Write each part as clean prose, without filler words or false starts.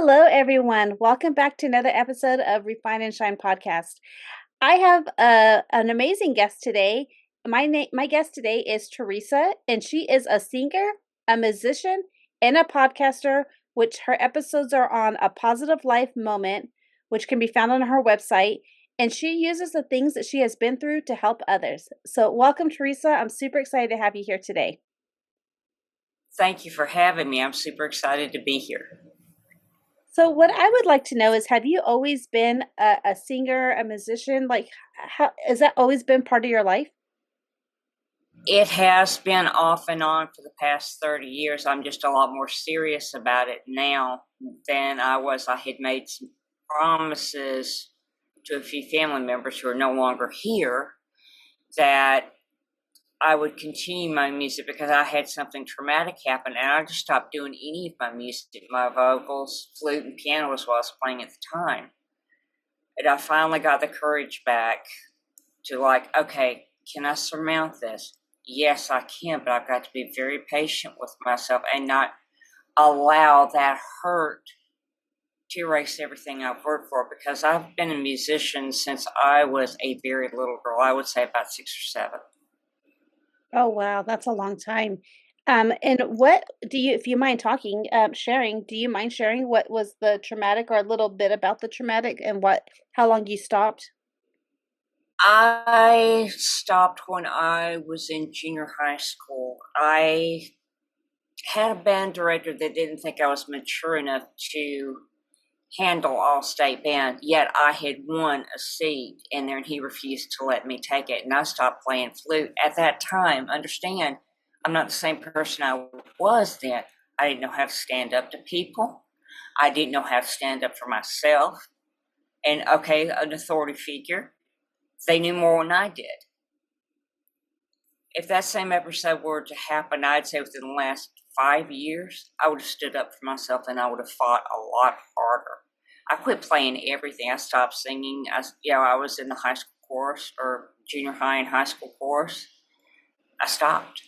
Hello, everyone. Welcome back to another episode of Refine and Shine podcast. I have an amazing guest today. My guest today is Teresa, and she is a singer, a musician, and a podcaster. Which her episodes are on a positive life moment, which can be found on her website. And she uses the things that she has been through to help others. So, welcome, Teresa. I'm super excited to have you here today. Thank you for having me. I'm super excited to be here. So, what I would like to know is, have you always been a singer, a musician? Like, how has that always been part of your life? It has been off and on for the past 30 years. I'm just a lot more serious about it now than I was. I had made some promises to a few family members who are no longer here that I would continue my music because I had something traumatic happen, and I just stopped doing any of my music, my vocals, flute, and piano was what I was playing at the time. And I finally got the courage back to okay, can I surmount this? Yes, I can, but I've got to be very patient with myself and not allow that hurt to erase everything I've worked for, because I've been a musician since I was a very little girl. I would say about 6 or 7. Oh, wow, that's a long time. And what do you, if you mind talking, sharing, do you mind sharing what was the traumatic or a little bit about the traumatic and how long you stopped? I stopped when I was in junior high school. I had a band director that didn't think I was mature enough to handle all state band, yet I had won a seat in there and he refused to let me take it, and I stopped playing flute. At that time, understand, I'm not the same person I was then. I didn't know how to stand up to people. I didn't know how to stand up for myself. And okay, an authority figure, they knew more than I did. If that same episode were to happen, I'd say within the last 5 years, I would have stood up for myself and I would have fought a lot harder. I quit playing everything. I stopped singing. I was in the high school chorus, or junior high and high school chorus. I stopped.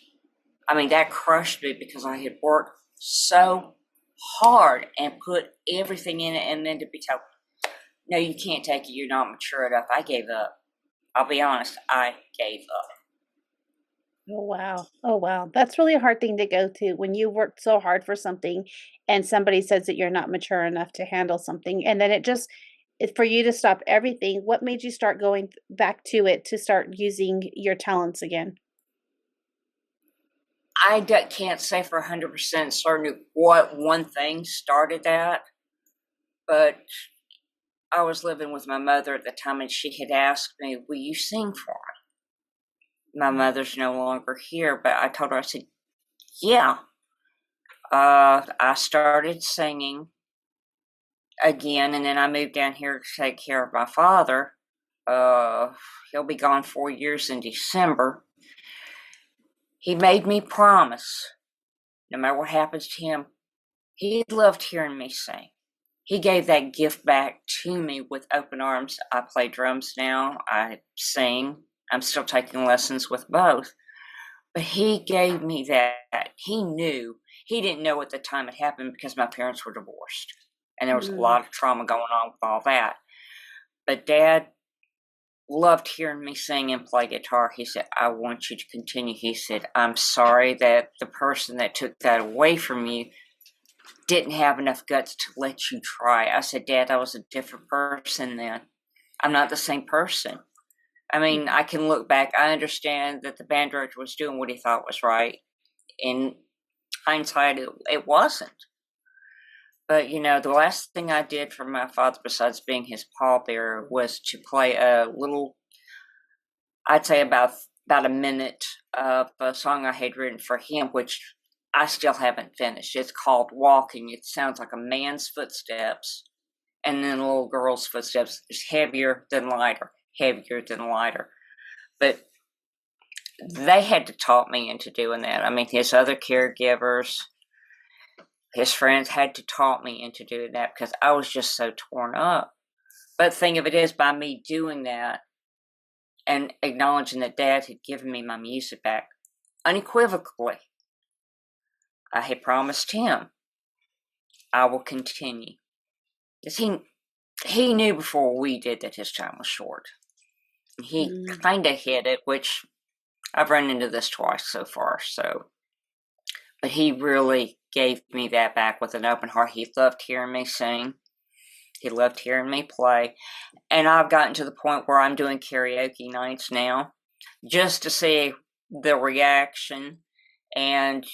I mean, that crushed me because I had worked so hard and put everything in it, and then to be told, no, you can't take it, you're not mature enough. I gave up. I'll be honest, I gave up. Oh, wow. Oh, wow. That's really a hard thing to go to when you worked so hard for something and somebody says that you're not mature enough to handle something. And then for you to stop everything, what made you start going back to it to start using your talents again? Can't say for 100% certain what one thing started that, but I was living with my mother at the time, and she had asked me, will you sing for me? My mother's no longer here, but I told her, I said, yeah. I started singing again, and then I moved down here to take care of my father. He'll be gone 4 years in December. He made me promise, no matter what happens to him, he loved hearing me sing. He gave that gift back to me with open arms. I play drums now. I sing. I'm still taking lessons with both. But he gave me that. He knew. He didn't know at the time it happened because my parents were divorced. And there was a Mm. lot of trauma going on with all that. But Dad loved hearing me sing and play guitar. He said, I want you to continue. He said, I'm sorry that the person that took that away from you didn't have enough guts to let you try. I said, Dad, I was a different person then. I'm not the same person. I mean, I can look back. I understand that the band director was doing what he thought was right. In hindsight, it wasn't. But, the last thing I did for my father, besides being his pallbearer, was to play a little, I'd say about a minute of a song I had written for him, which I still haven't finished. It's called Walking. It sounds like a man's footsteps, and then a little girl's footsteps. It's heavier than lighter, heavier than lighter. But they had to talk me into doing that. I mean, his other caregivers, his friends had to talk me into doing that because I was just so torn up. But the thing of it is, by me doing that and acknowledging that Dad had given me my music back unequivocally, I had promised him I will continue. 'Cause he knew before we did that his time was short. He Mm. kind of hit it, which I've run into this twice so far. So, but he really gave me that back with an open heart. He loved hearing me sing. He loved hearing me play. And I've gotten to the point where I'm doing karaoke nights now just to see the reaction. And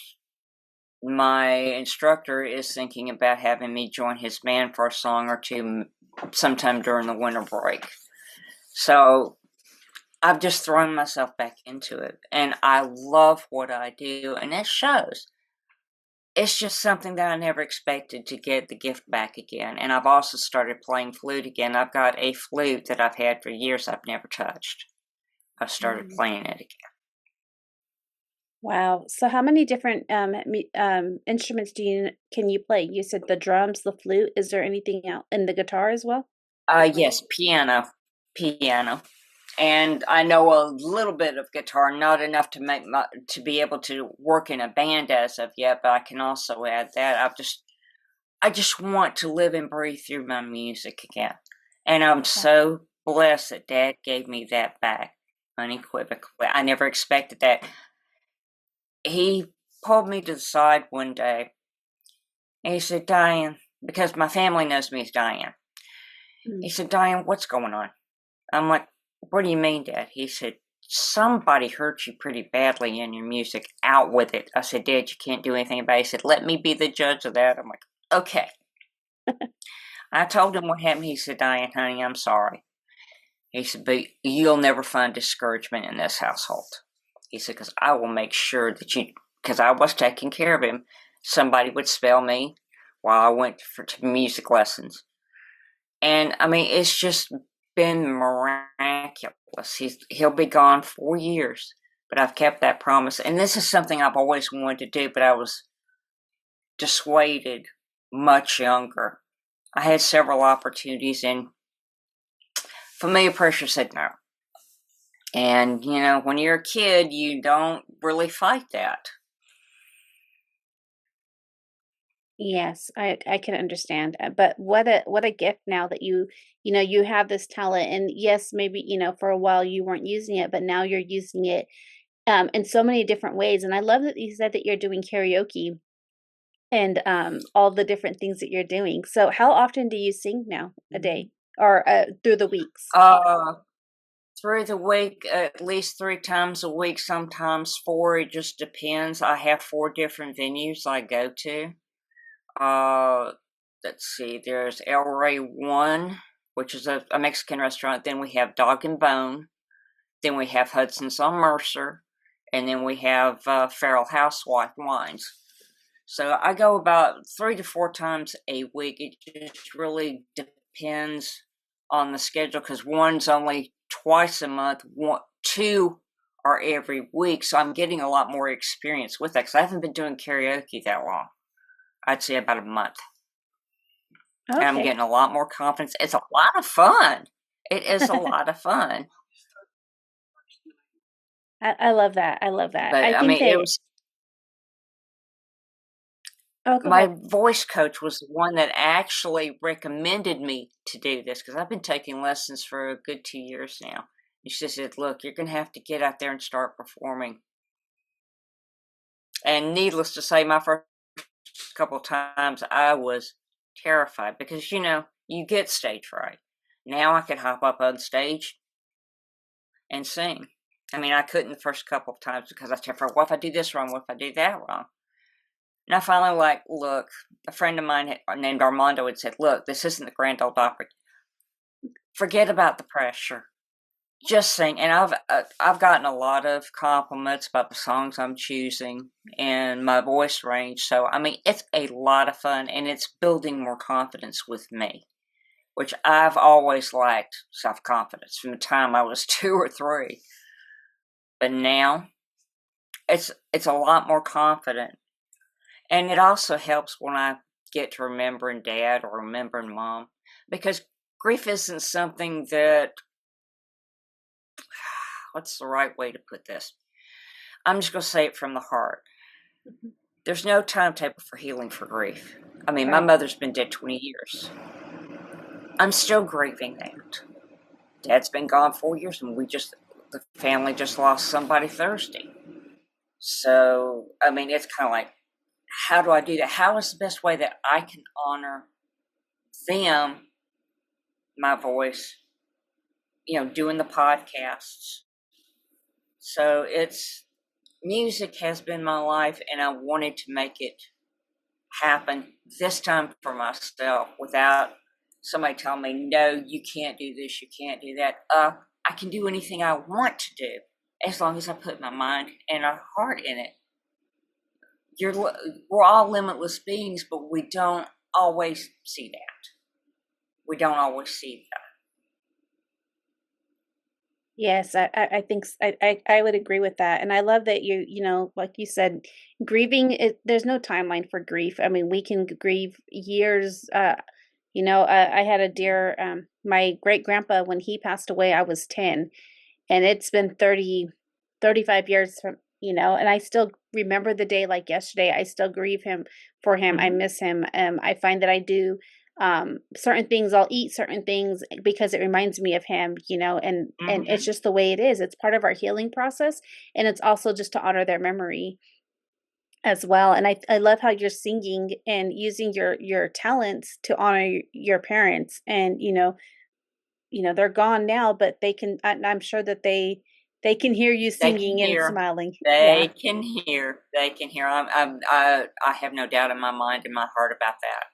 my instructor is thinking about having me join his band for a song or two sometime during the winter break. So I've just thrown myself back into it. And I love what I do. And it shows. It's just something that I never expected to get the gift back again. And I've also started playing flute again. I've got a flute that I've had for years I've never touched. I've started Mm. playing it again. Wow. So how many different instruments can you play? You said the drums, the flute. Is there anything else? And the guitar as well? Yes, piano. And I know a little bit of guitar, not enough to be able to work in a band as of yet, but I can also add that. I just want to live and breathe through my music again. And I'm Wow. so blessed that Dad gave me that back unequivocally. I never expected that. He pulled me to the side one day and he said, Diane, because my family knows me as Diane. He Mm. said, Diane, what's going on? I'm like, what do you mean, Dad? He said, somebody hurt you pretty badly in your music. Out with it. I said, Dad, you can't do anything about it. He said, let me be the judge of that. I'm like, okay. I told him what happened. He said, Diane, honey, I'm sorry. He said, but you'll never find discouragement in this household. He said, because I will make sure that because I was taking care of him, somebody would spell me while I went to music lessons. And I mean, it's just been miraculous. He'll be gone 4 years, but I've kept that promise. And this is something I've always wanted to do, but I was dissuaded much younger. I had several opportunities, and familiar pressure said no. And, when you're a kid, you don't really fight that. Yes, I can understand. But what a gift now that you have this talent, and yes, maybe for a while you weren't using it, but now you're using it in so many different ways. And I love that you said that you're doing karaoke and all the different things that you're doing. So how often do you sing now a day or through the weeks? Uh, through the week, at least 3 times a week, sometimes four. It just depends. I have 4 different venues I go to. Uh, let's see. There's El Rey One, which is a Mexican restaurant. Then we have Dog and Bone. Then we have Hudson's on Mercer, and then we have Feral Housewife Wines. So I go about 3 to 4 times a week. It just really depends on the schedule because one's only twice a month, two are every week. So I'm getting a lot more experience with that because I haven't been doing karaoke that long. I'd say about a month. And I'm Okay. getting a lot more confidence. It's a lot of fun. It is a lot of fun. I love that. I love that. But I I think mean, it that. was Oh, go my ahead. voice coach was the one that actually recommended me to do this because I've been taking lessons for a good 2 years now. And she said, look, you're going to have to get out there and start performing. And needless to say, my first couple times I was terrified because, you get stage fright. Now I can hop up on stage and sing. I mean, I couldn't the first couple of times because I was terrified. What if I do this wrong? What if I do that wrong? And I finally look, a friend of mine named Armando had said, look, this isn't the Grand Ole Opry. Forget about the pressure. Just sing. And I've gotten a lot of compliments about the songs I'm choosing and my voice range. So, I mean, it's a lot of fun and it's building more confidence with me, which I've always liked self-confidence from the time I was 2 or 3. But now it's a lot more confident. And it also helps when I get to remembering Dad or remembering Mom, because grief isn't something that, what's the right way to put this? I'm just going to say it from the heart. Mhm. There's no timetable for healing for grief. I mean, my Right. mother's been dead 20 years. I'm still grieving that. Dad's been gone 4 years, and the family just lost somebody Thursday. So, I mean, it's kind of like, how do I do that? How is the best way that I can honor them, my voice, doing the podcasts? So music has been my life, and I wanted to make it happen this time for myself without somebody telling me, no, you can't do this, you can't do that. I can do anything I want to do as long as I put my mind and my heart in it. We're all limitless beings, but we don't always see that. We don't always see that. Yes, I think I would agree with that, and I love that like you said, grieving there's no timeline for grief. I mean, we can grieve years. I had a dear my great grandpa when he passed away. I was 10, and it's been 35 years and I still remember the day like yesterday. I still grieve him for him. I Mm-hmm. miss him. I find that I do certain things. I'll eat certain things because it reminds me of him, and it's Mm-hmm. just the way it is. It's part of our healing process, and it's also just to honor their memory as well. And I love how you're singing and using your talents to honor your parents. And they're gone now, but I'm sure that they can hear you They can singing and hear. smiling. Yeah. They can hear. They can hear. I have no doubt in my mind and my heart about that.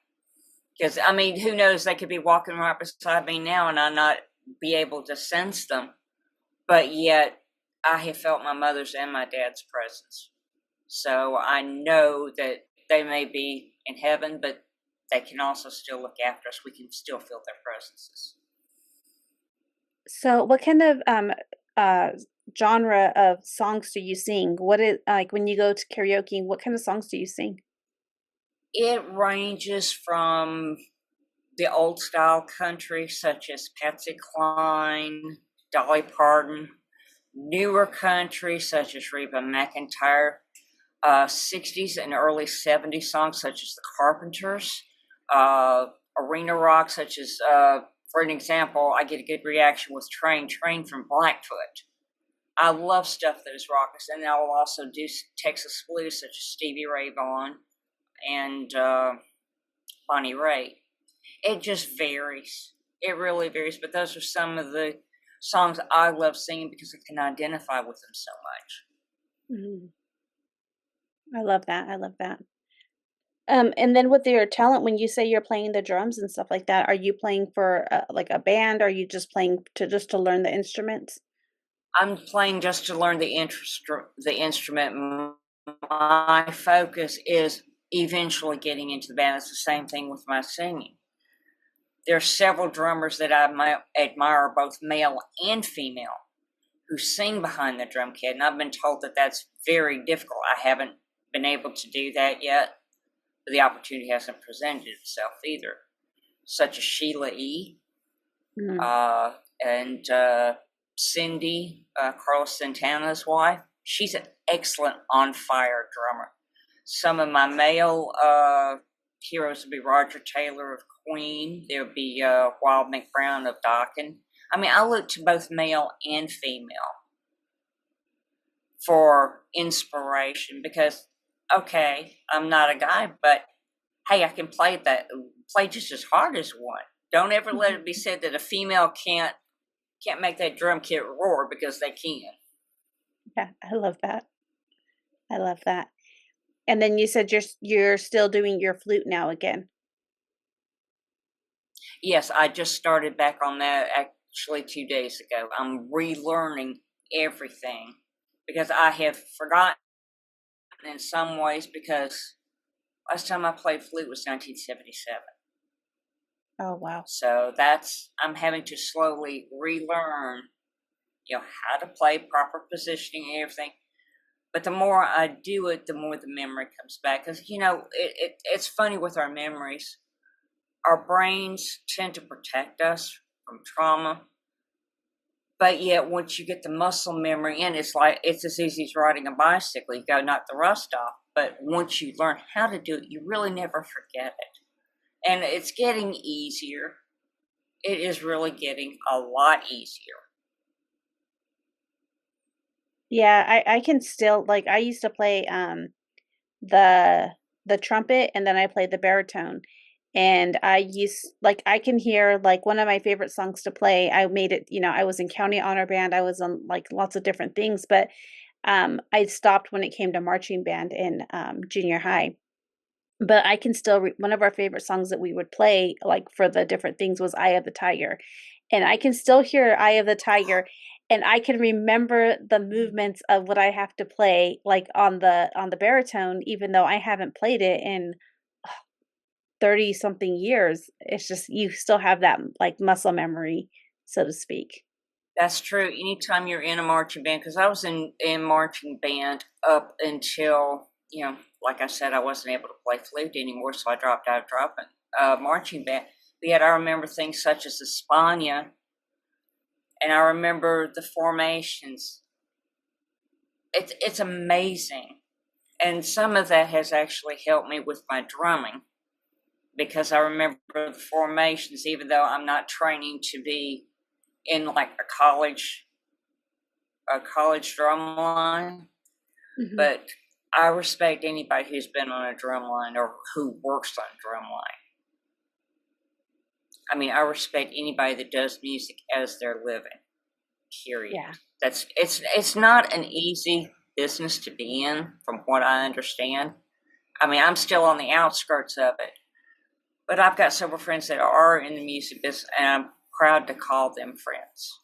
Because, I mean, who knows? They could be walking right beside me now and I not be able to sense them. But yet, I have felt my mother's and my dad's presence. So I know that they may be in heaven, but they can also still look after us. We can still feel their presences. So what kind of uh genre of songs do you sing? What is like when you go to karaoke, what kind of songs do you sing? It ranges from the old style country, such as Patsy Cline, Dolly Parton, newer country, such as Reba McEntire, 60s and early 70s songs, such as the Carpenters, arena rock, such as, for an example, I get a good reaction with Train from Blackfoot. I love stuff that is raucous, and I will also do Texas blues, such as Stevie Ray Vaughan and Bonnie Raitt. It just varies. It really varies, but those are some of the songs I love singing because I can identify with them so much. Mhm. I love that. I love that. And then with your talent, when you say you're playing the drums and stuff like that, are you playing for like a band? Or are you just playing to learn the instruments? I'm playing just to learn the instrument. My focus is eventually getting into the band. It's the same thing with my singing. There are several drummers that I admire, both male and female, who sing behind the drum kit, and I've been told that that's very difficult. I haven't been able to do that yet, but the opportunity hasn't presented itself either. Such as Sheila E. Mm. And Cindy, Carlos Santana's wife. She's an excellent on-fire drummer. Some of my male heroes would be Roger Taylor of Queen. There would be Wild McBrown of Dokken. I mean, I look to both male and female for inspiration because, okay, I'm not a guy, but hey, I can play just as hard as one. Don't ever let it be said that a female can't make that drum kit roar, because they can. Yeah, I love that. I love that. And then you said you're still doing your flute now again. Yes, I just started back on that actually 2 days ago. I'm relearning everything because I have forgotten in some ways, because last time I played flute was 1977. Oh, wow. So I'm having to slowly relearn, how to play, proper positioning and everything. But the more I do it, the more the memory comes back. Because, it's funny with our memories. Our brains tend to protect us from trauma. But yet, once you get the muscle memory in, it's as easy as riding a bicycle. You got to knock the rust off. But once you learn how to do it, you really never forget it. And it's getting easier. it is really getting a lot easier. Yeah, I can still like I used to play the the trumpet and then I played the baritone. And I used like I can hear like one of my favorite songs to play. I made it, I was in county honor band. I was on like lots of different things, but I stopped when it came to marching band in junior high. But I can still one of our favorite songs that we would play, like, for the different things was "Eye of the Tiger," and I can still hear "Eye of the Tiger," and I can remember the movements of what I have to play, like, on the baritone, even though I haven't played it in 30 something years. It's just you still have that, like, muscle memory, so to speak. That's true. Anytime you're in a marching band, because I was in marching band up until, like I said, I wasn't able to play flute anymore, so I dropped out of dropping marching band. But yet I remember things such as the Spania, and I remember the formations. It's amazing, and some of that has actually helped me with my drumming because I remember the formations, even though I'm not training to be in like a college drum line, Mhm. but I respect anybody who's been on a drum line or who works on a drum line. I mean, I respect anybody that does music as their living. Period. Yeah. It's not an easy business to be in, from what I understand. I mean, I'm still on the outskirts of it, but I've got several friends that are in the music business, and I'm proud to call them friends.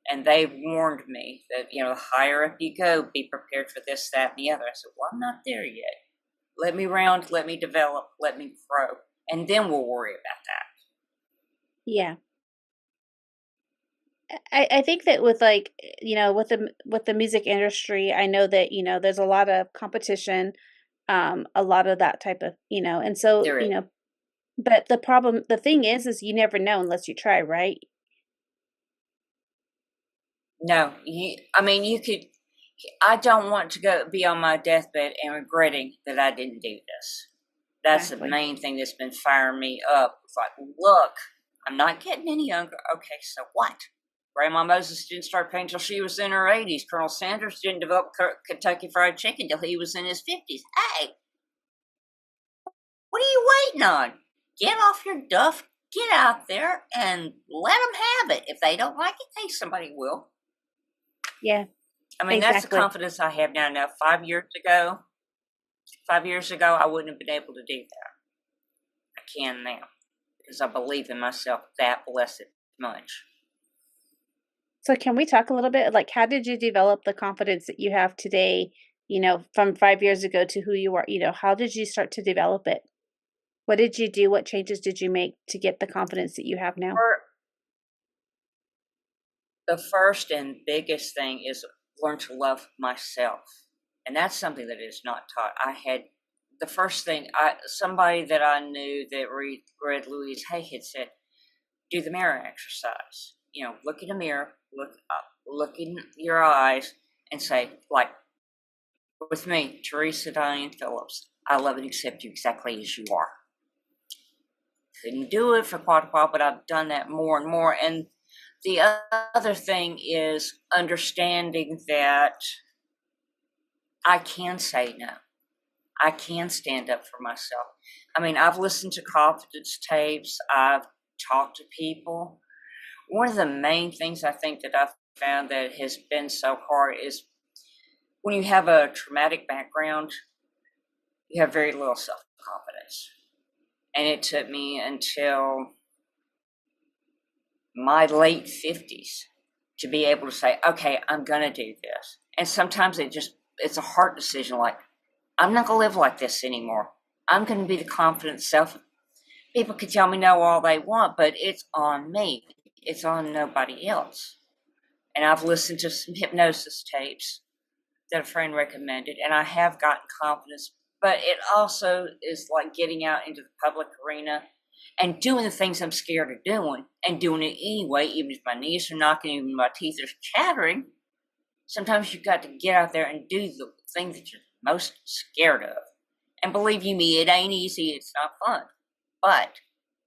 And they've warned me that, the higher up you go, be prepared for this, that, and the other. I said, well, I'm not there yet. Let me round, let me develop, let me grow, and then we'll worry about that. Yeah. I think that with, like, with the music industry, I know that, there's a lot of competition, a lot of that type of, and so, There is. but the thing is you never know unless you try, right? No, I mean, you could, I don't want to go be on my deathbed and regretting that I didn't do this. That's the Exactly. main thing that's been firing me up. It's like, look, I'm not getting any younger. Okay, so what? Grandma Moses didn't start painting till she was in her 80s. Colonel Sanders didn't develop Kentucky Fried Chicken till he was in his 50s. Hey, what are you waiting on? Get off your duff, get out there, and let them have it. If they don't like it, hey, somebody will. Yeah, I mean, that's the exactly. confidence I have now. Now, 5 years ago, I wouldn't have been able to do that. I can now because I believe in myself that blessed much. So can we talk a little bit, like, how did you develop the confidence that you have today, from 5 years ago to who you are, how did you start to develop it? What did you do? What changes did you make to get the confidence that you have now? The first and biggest thing is learn to love myself. And that's something that is not taught. I had the first thing, somebody that I knew that read Louise Hay had said, do the mirror exercise. Look in the mirror, look up, look in your eyes, and say, like, with me, Teresa Phillips, I love and accept you exactly as you are. Couldn't do it for quite a while, but I've done that more and more. And the other thing is understanding that I can say no. I can stand up for myself. I mean, I've listened to confidence tapes, I've talked to people. One of the main things I think that I've found that has been so hard is when you have a traumatic background, you have very little self confidence. And it took me until my late 50s to be able to say, okay, I'm going to do this. And sometimes it's a hard decision, like, I'm not going to live like this anymore. I'm going to be the confident self. People can tell me no all they want, but it's on me. It's on nobody else. And I've listened to some hypnosis tapes that a friend recommended, and I have gotten confidence. But it also is like getting out into the public arena and doing the things I'm scared of doing and doing it anyway, even if my knees are knocking, even my teeth are chattering. Sometimes you've got to get out there and do the thing that you're most scared of. And believe you me, it ain't easy, it's not fun. But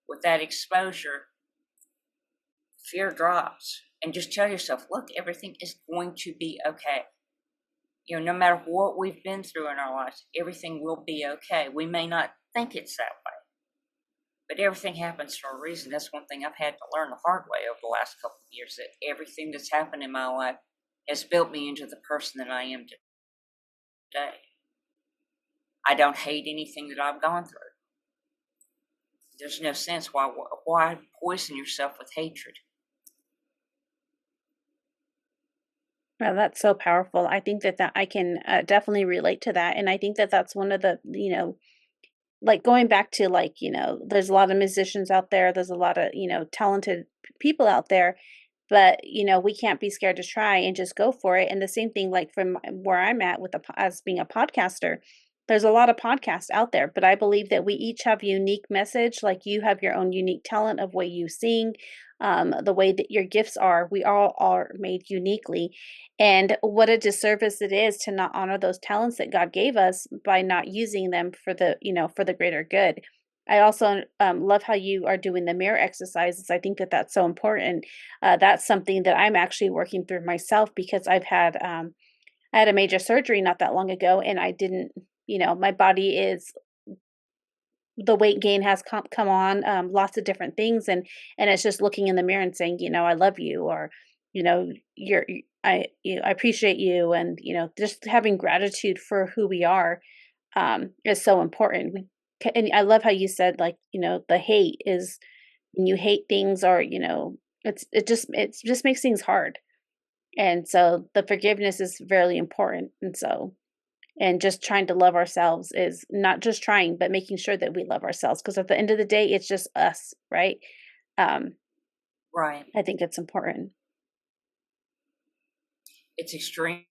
with that exposure, fear drops. And just tell yourself, look, everything is going to be okay. No matter what we've been through in our lives, everything will be okay. We may not think it's that way, but everything happens for a reason. That's one thing I've had to learn the hard way over the last couple of years, that everything that's happened in my life has built me into the person that I am today. I don't hate anything that I've gone through. There's no sense why poison yourself with hatred. Well, that's so powerful. I think that I can definitely relate to that, and I think that that's one of the like going back to like there's a lot of musicians out there. There's a lot of talented people out there, but we can't be scared to try and just go for it. And the same thing, like from where I'm at with as being a podcaster, there's a lot of podcasts out there, but I believe that we each have a unique message. Like you have your own unique talent of way you sing, the way that your gifts are. We all are made uniquely, and what a disservice it is to not honor those talents that God gave us by not using them for the for the greater good. I also love how you are doing the mirror exercises. I think that that's so important. That's something that I'm actually working through myself because I had a major surgery not that long ago, and I didn't, my body is the weight gain has come on, lots of different things, and it's just looking in the mirror and saying, I love you, or I appreciate you, and just having gratitude for who we are is so important. And I love how you said like the hate is when you hate things, or it just makes things hard, and so the forgiveness is very important, and just trying to love ourselves is not just trying, but making sure that we love ourselves, because at the end of the day, it's just us, right? Um, Right. I think it's important. It's extremely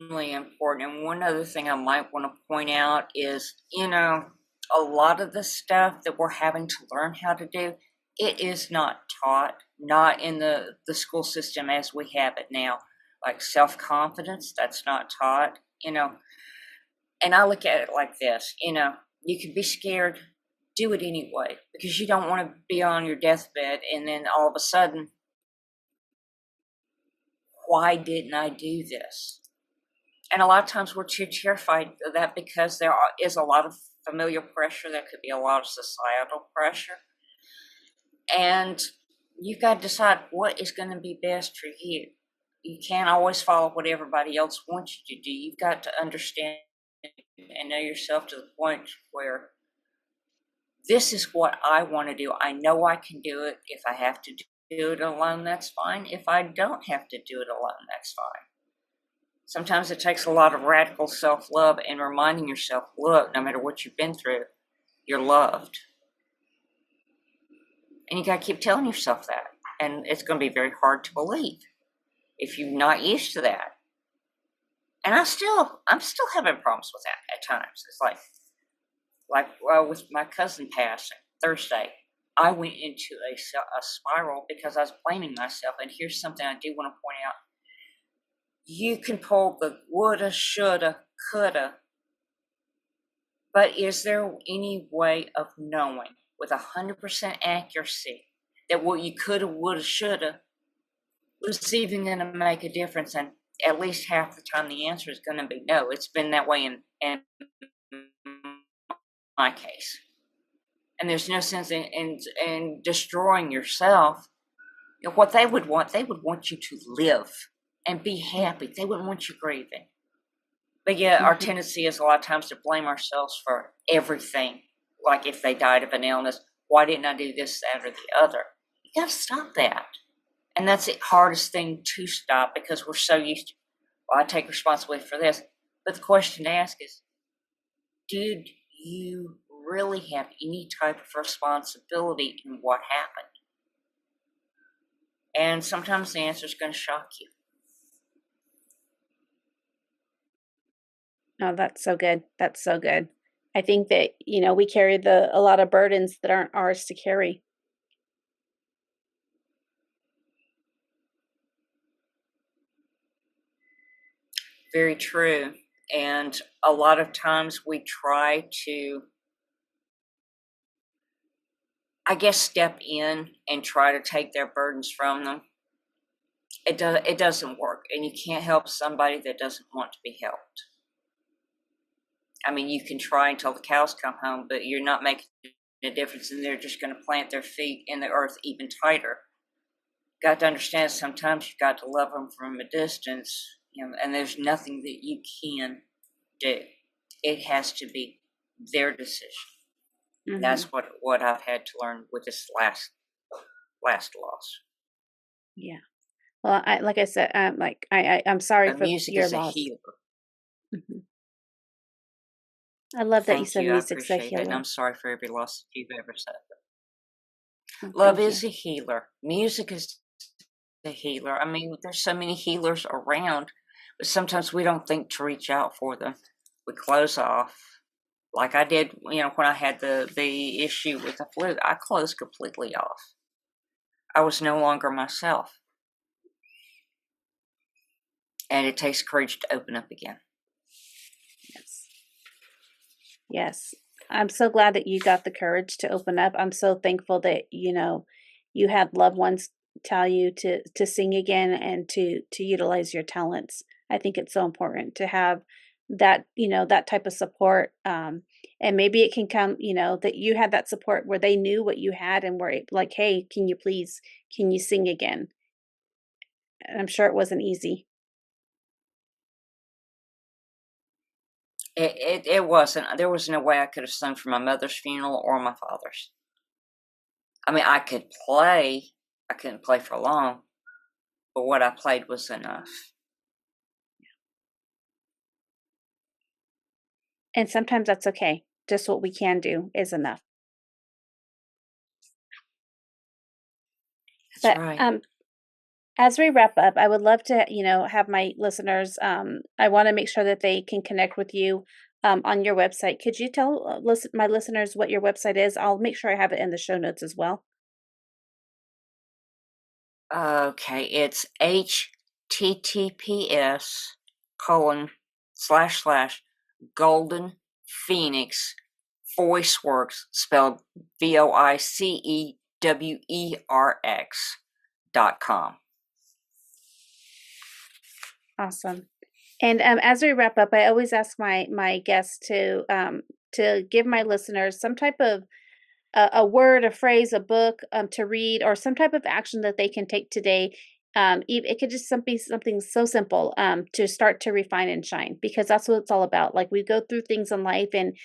important. And one other thing I might want to point out is, a lot of the stuff that we're having to learn how to do, it is not taught, not in the school system as we have it now. Like self-confidence, that's not taught, And I look at it like this, you could be scared, do it anyway, because you don't want to be on your deathbed and then all of a sudden, why didn't I do this? And a lot of times we're too terrified of that because is a lot of familiar pressure. There could be a lot of societal pressure. And you've got to decide what is going to be best for you. You can't always follow what everybody else wants you to do. You've got to understand and know yourself to the point where this is what I want to do. I know I can do it. If I have to do it alone, that's fine. If I don't have to do it alone, that's fine. Sometimes it takes a lot of radical self-love and reminding yourself, look, no matter what you've been through, you're loved. And you got to keep telling yourself that. And it's going to be very hard to believe if you're not used to that. And I'm still having problems with that at times. It's with my cousin passing Thursday, I went into a spiral because I was blaming myself. And here's something I do want to point out. You can pull the woulda, shoulda, coulda, but is there any way of knowing with 100% accuracy that what you coulda, woulda, shoulda was even going to make a difference? And at least half the time the answer is going to be no. It's been that way in my case. And there's no sense in destroying yourself. What they would want you to live and be happy. They wouldn't want you grieving. But yeah, our tendency is a lot of times to blame ourselves for everything. Like if they died of an illness, why didn't I do this, that, or the other? You got to stop that. And that's the hardest thing to stop because we're so used to, well, I take responsibility for this. But the question to ask is, did you really have any type of responsibility in what happened? And sometimes the answer is going to shock you. Oh, that's so good. That's so good. I think that, we carry a lot of burdens that aren't ours to carry. Very true. And a lot of times we try to, I guess, step in and try to take their burdens from them. It doesn't work, and you can't help somebody that doesn't want to be helped. I mean, you can try until the cows come home, but you're not making a difference, and they're just going to plant their feet in the earth even tighter. Got to understand, sometimes you've got to love them from a distance, and there's nothing that you can do. It has to be their decision. And Mm-hmm. that's what I've had to learn with this last loss. Yeah. Well, like I said, I'm sorry But for music your is a loss. healer. Hmm. I love that you Thank said you. I music's a appreciate that. And healer. I'm sorry for every loss that you've ever suffered. Oh, Love thank you. is a healer. Music is a healer. I mean, there's so many healers around, but sometimes we don't think to reach out for them. We close off. Like I did, when I had the issue with the flu, I closed completely off. I was no longer myself. And it takes courage to open up again. Yes. Yes. I'm so glad that you got the courage to open up. I'm so thankful that, you had loved ones tell you to sing again and to utilize your talents. I think it's so important to have that, that type of support. And maybe it can come, that you had that support where they knew what you had and were like, hey, can you sing again? And I'm sure it wasn't easy. It wasn't. There was no way I could have sung for my mother's funeral or my father's. I mean, I could play. I couldn't play for long, but what I played was enough. And sometimes that's okay. Just what we can do is enough. That's But right. as we wrap up, I would love to, have my listeners. I want to make sure that they can connect with you on your website. Could you tell my listeners what your website is? I'll make sure I have it in the show notes as well. Okay, it's https:// Golden Phoenix VoiceWorks, spelled VoiceWerx.com. Awesome. And as we wrap up, I always ask my guests to give my listeners some type of a word, a phrase, a book to read, or some type of action that they can take today. It could just be something so simple to start to refine and shine, because that's what it's all about. Like, we go through things in life, and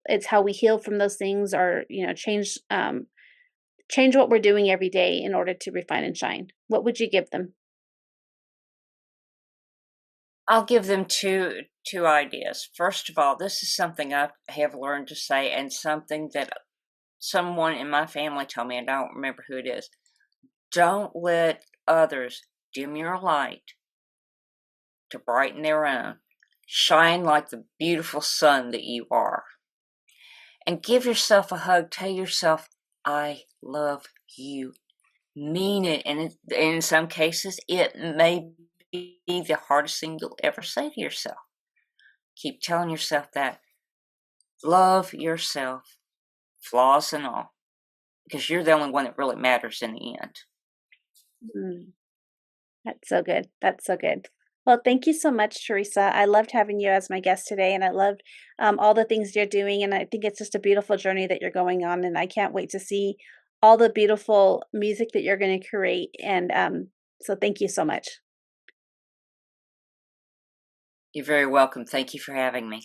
it's how we heal from those things, or change what we're doing every day in order to refine and shine. What would you give them? I'll give them two ideas. First of all, this is something I have learned to say, and something that someone in my family told me, and I don't remember who it is. Don't let others dim your light to brighten their own. Shine like the beautiful sun that you are. And give yourself a hug. Tell yourself, I love you. Mean it. And in some cases, it may be the hardest thing you'll ever say to yourself. Keep telling yourself that. Love yourself, flaws and all, because you're the only one that really matters in the end. Mm, that's so good. That's so good. Well, thank you so much, Teresa. I loved having you as my guest today, and I loved all the things you're doing. And I think it's just a beautiful journey that you're going on, and I can't wait to see all the beautiful music that you're going to create. And so, thank you so much. You're very welcome. Thank you for having me.